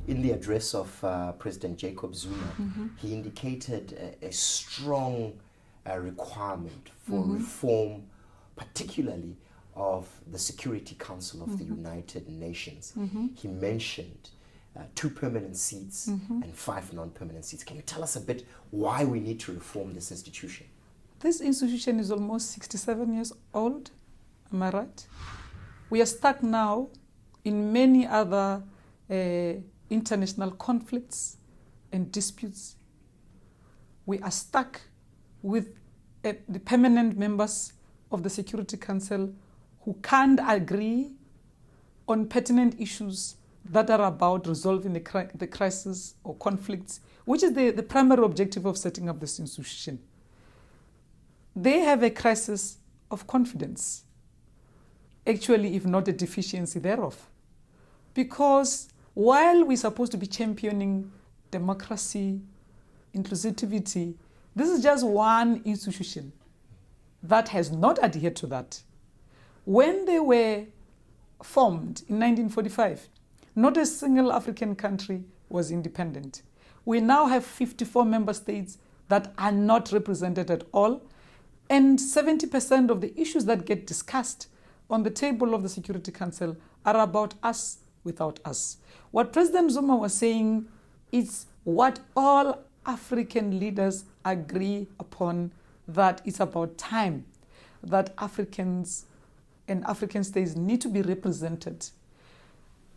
In the address of President Jacob Zuma, he indicated a strong requirement for reform, particularly of the Security Council of the United Nations. He mentioned 2 permanent seats and 5 non-permanent seats. Can you tell us a bit why we need to reform this institution? This institution is almost 67 years old, am I right? We are stuck now in many other international conflicts and disputes. We are stuck with the permanent members of the Security Council who can't agree on pertinent issues that are about resolving the crisis or conflicts, which is the primary objective of setting up this institution. They have a crisis of confidence, actually, if not a deficiency thereof. Because while we're supposed to be championing democracy, inclusivity, this is just one institution that has not adhered to that. When they were formed in 1945, not a single African country was independent. We now have 54 member states that are not represented at all, and 70% of the issues that get discussed on the table of the Security Council are about us without us. What President Zuma was saying is what all African leaders agree upon, that it's about time that Africans and African states need to be represented.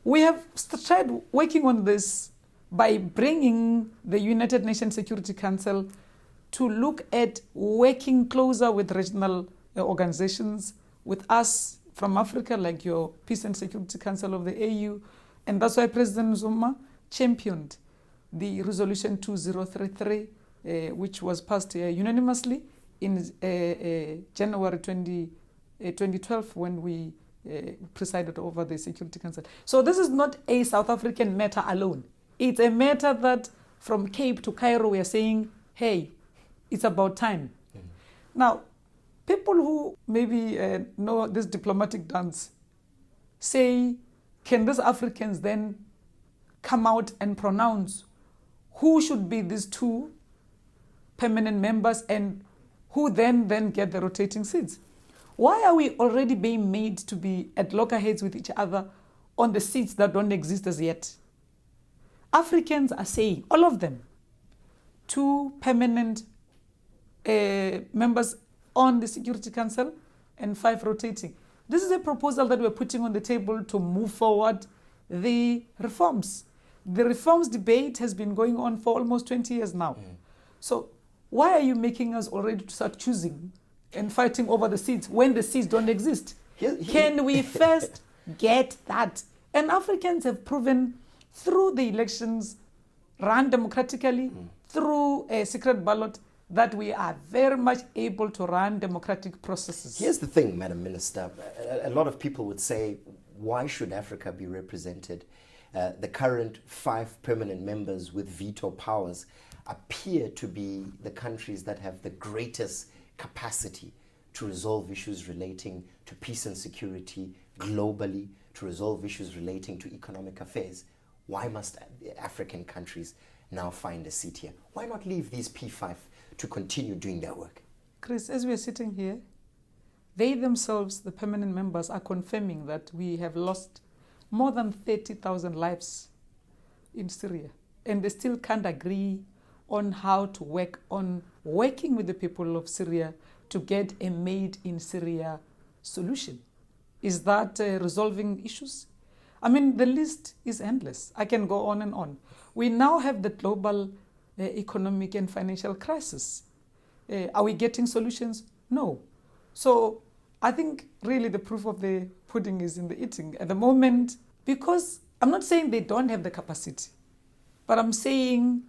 We have tried working on this by bringing the United Nations Security Council to look at working closer with regional organizations, with us from Africa, like your Peace and Security Council of the AU. And that's why President Zuma championed the Resolution 2033, which was passed unanimously in January 2012 when we presided over the Security Council. So this is not a South African matter alone. It's a matter that from Cape to Cairo we are saying, hey, it's about time. Now, people who maybe know this diplomatic dance say, can these Africans then come out and pronounce who should be these 2 permanent members and who then get the rotating seats? Why are we already being made to be at loggerheads with each other on the seats that don't exist as yet? Africans are saying, all of them, 2 permanent members on the Security Council and 5 rotating. This is a proposal that we're putting on the table to move forward the reforms. The reforms debate has been going on for almost 20 years now. So why are you making us already to start choosing and fighting over the seats when the seats don't exist? Can we first get that? And Africans have proven through the elections run democratically, through a secret ballot, that we are very much able to run democratic processes. Here's the thing, Madam Minister. A lot of people would say, why should Africa be represented? The current 5 permanent members with veto powers appear to be the countries that have the greatest capacity to resolve issues relating to peace and security globally, to resolve issues relating to economic affairs. Why must African countries now find a seat here? Why not leave these P5 to continue doing their work? Chris, as we are sitting here, they themselves, the permanent members, are confirming that we have lost more than 30,000 lives in Syria. And they still can't agree on how to work on working with the people of Syria to get a made in Syria solution. Is that resolving issues? I mean, the list is endless. I can go on and on. We now have the global economic and financial crisis. Are we getting solutions? No. So I think really the proof of the pudding is in the eating at the moment, because I'm not saying they don't have the capacity, but I'm saying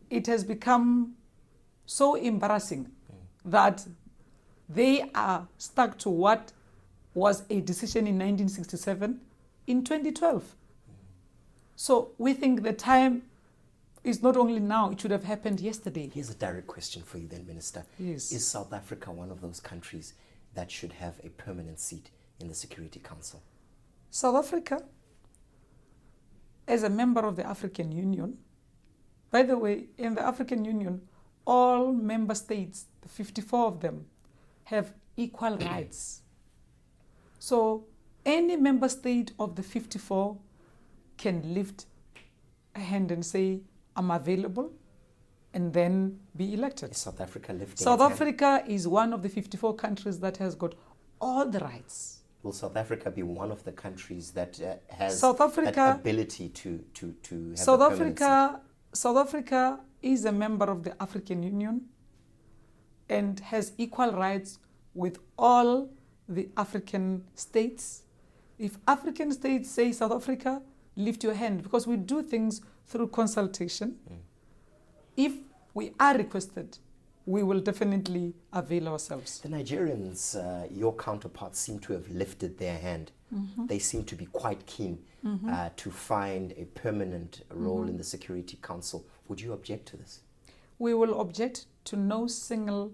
it has become so embarrassing that they are stuck to what was a decision in 1967 in 2012. So we think the time is not only now, it should have happened yesterday. Here's a direct question for you then, Minister. Yes. Is South Africa one of those countries that should have a permanent seat in the Security Council? South Africa, as a member of the African Union, by the way, in the African Union, all member states, the 54 of them, have equal rights. So any member state of the 54 can lift a hand and say, I'm available, and then be elected. Is South Africa lifting South its hand? Africa is one of the 54 countries that has got all the rights. Will South Africa be one of the countries that has South Africa, that ability to have South a permanent Africa, South Africa is a member of the African Union and has equal rights with all the African states. If African states say, South Africa, lift your hand, because we do things through consultation. If we are requested, we will definitely avail ourselves. The Nigerians, your counterparts, seem to have lifted their hand. They seem to be quite keen to find a permanent role in the Security Council. Would you object to this? We will object to no single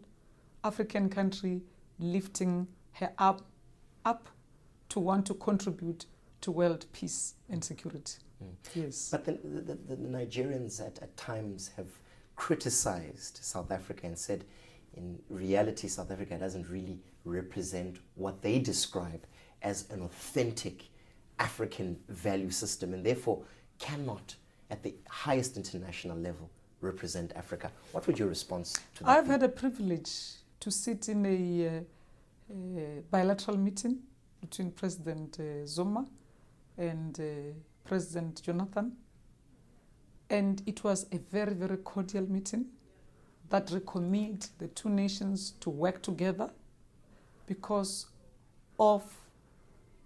African country lifting her up to want to contribute to world peace and security. Yes. But the Nigerians at times have criticized South Africa and said, in reality, South Africa doesn't really represent what they describe as an authentic African value system, and therefore cannot, at the highest international level, represent Africa. What would your response to that I've be? had a privilege to sit in a bilateral meeting between President Zuma and President Jonathan, and it was a very, very cordial meeting that recommended the two nations to work together because of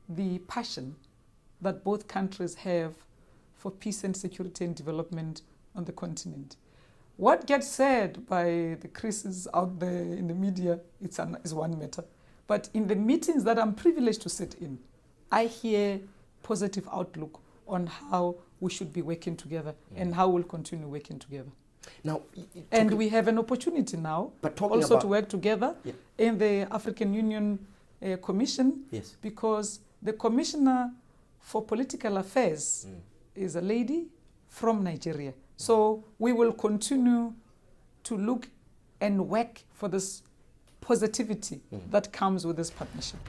the passion that both countries have for peace and security and development on the continent. What gets said by the Chris's out there in the media is one matter. But in the meetings that I'm privileged to sit in, I hear positive outlook on how we should be working together and how we'll continue working together. Now, and we have an opportunity now also to work together in the African Union Commission, because the Commissioner for Political Affairs is a lady from Nigeria. So we will continue to look and work for this positivity that comes with this partnership.